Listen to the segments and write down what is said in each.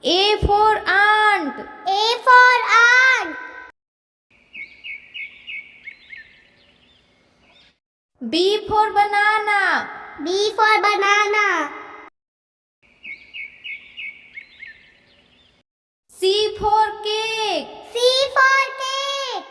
A for ant. A for ant. B for banana. B for banana. C for cake. C for cake.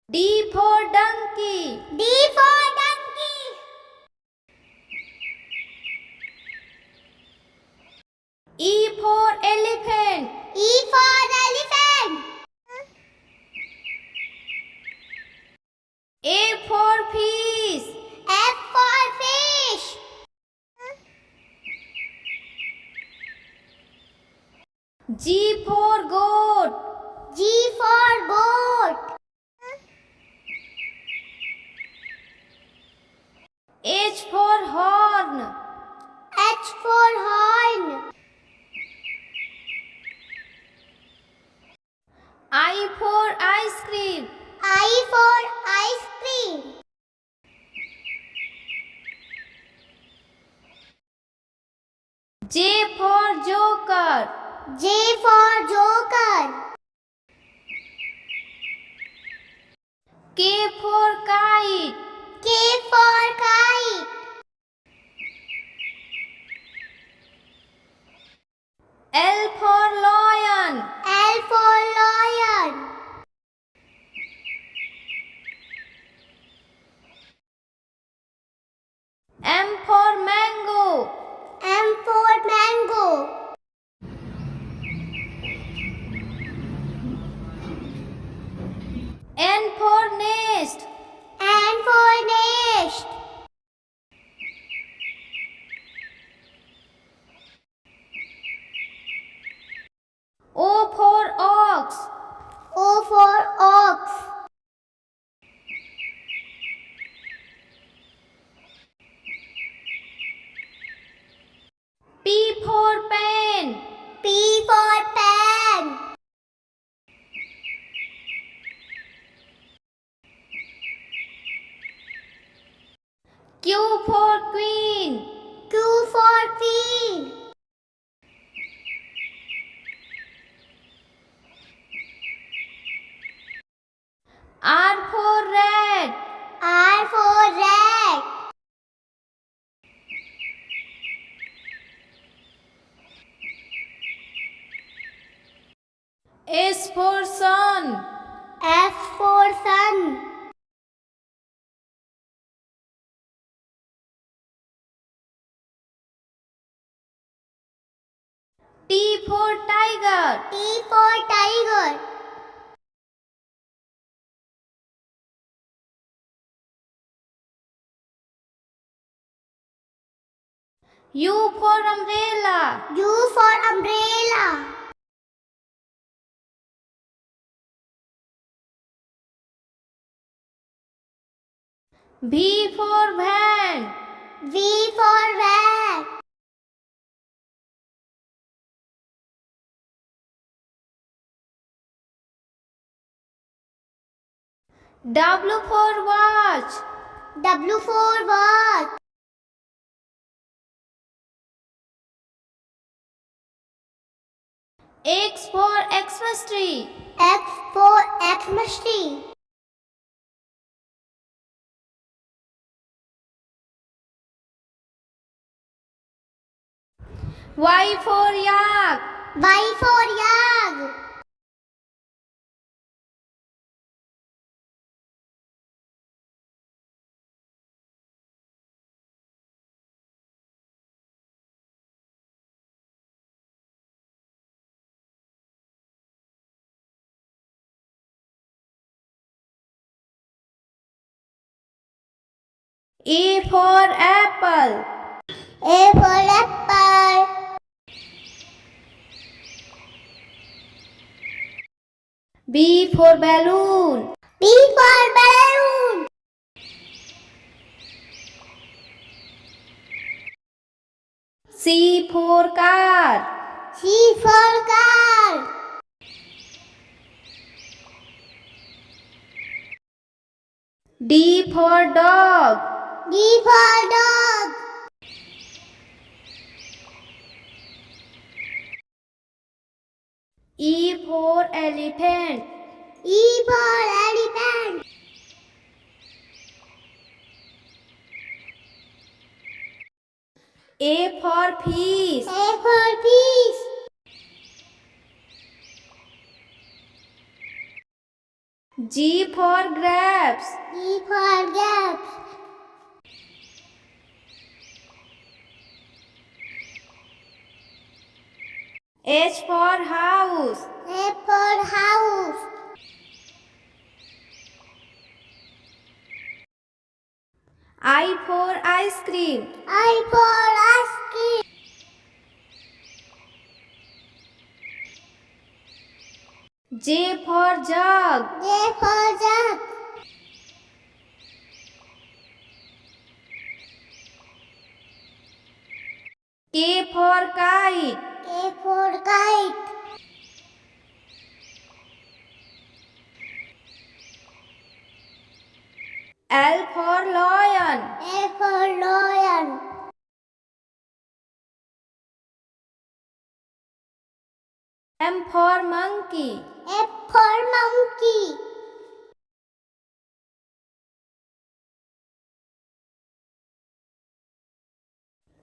D for donkey. D for donkey. E for elephant. E for elephant. F for fish. F for fish. G for goat. G for goat. H for horn. H for horn. I for ice cream. I for ice cream. J for joker. J for joker. K for kite. K for kite. L for lion. L for lion. M for mango. M for mango. N for nest. N for nest. O for ox. O for ox. P for pen. P for pen. Q for queen. Q for queen. R for rat. R for rat. S for sun. F for sun. T for tiger. T for tiger. U for umbrella. U for umbrella. V for van. V for van. W for watch. W for watch. X for Xmas tree. X for Xmas tree. Y for yak. Y for yak. A for apple. A for apple. B for balloon. B for balloon. C for car. C for car. D for dog. D for dog. elephant. E for elephant. A for fish. A for fish. G for grapes. G for grapes. H for house. H for house. I for ice cream. I for ice cream. J for jug. J for jug. K for kite. K for kite. L for lion. L for lion. M for monkey. F for monkey.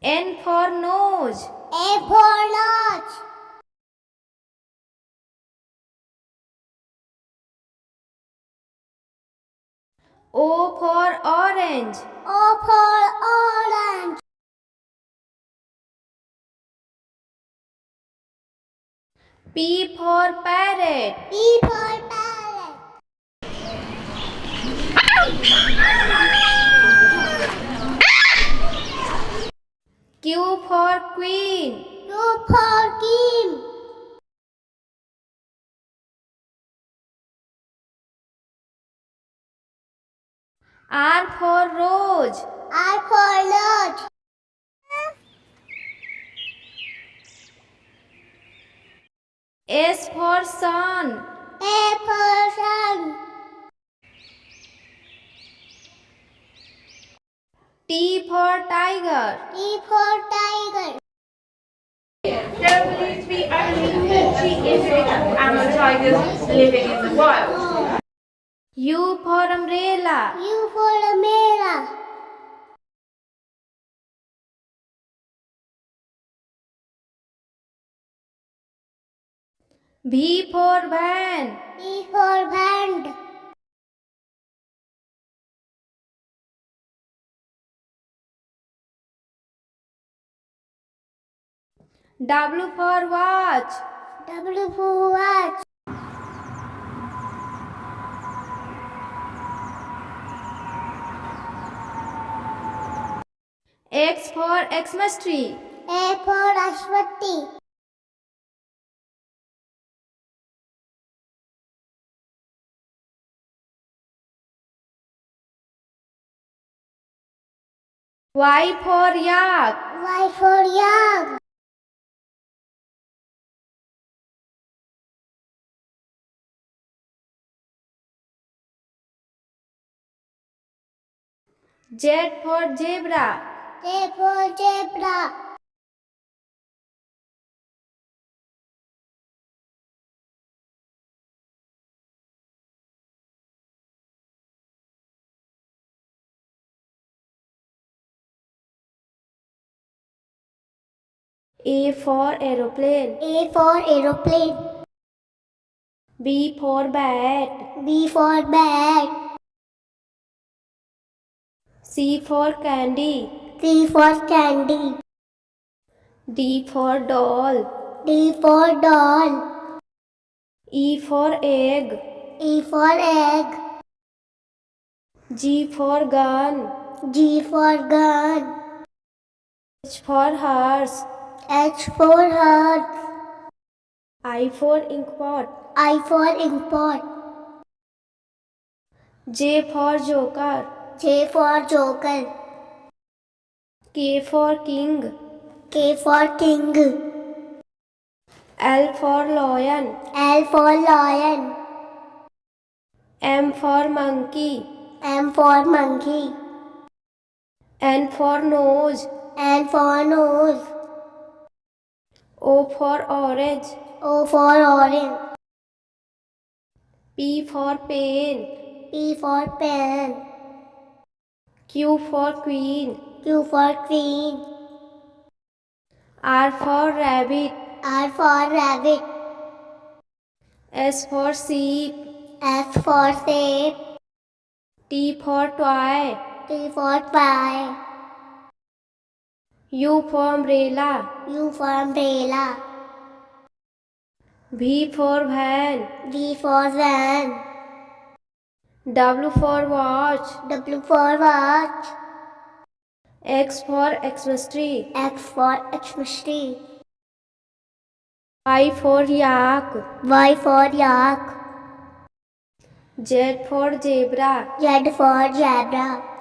N for nose. A for nose. O for orange. O for orange. P for parrot. P for parrot. Q for queen. Q for king. R for rose. R for rose. S for sun. A for sun. T for tiger. T for tiger. There are believed to be only 40 individual adult tigers living in the wild. U for umbrella. U for umbrella. V for van. V for van. W for watch. W for watch. X for Xmas tree. A for Ashwati. Y for yak. Y for yak. Z for zebra. Z for zebra. A for aeroplane. A for aeroplane. B for bat. B for bat. C for candy. C for candy. D for doll. D for doll. E for egg. E for egg. G for gun. G for gun. H for horse. H for horse. I for inkpot. I for inkpot. J for joker. J for joker. K for king. K for king. L for lion. L for lion. M for monkey. M for monkey. N for nose. N for nose. O for orange. O for orange. P for pen. P for pen. Q for queen. Q for queen. R for rabbit. R for rabbit. S for sheep. S for sheep. T for toy. T for toy. U for umbrella. U for umbrella. V for van. V for van. W for watch. W for watch. X for Xmas tree. X for Xmas tree. Y for yak. Y for yak. Z for zebra. Z for zebra.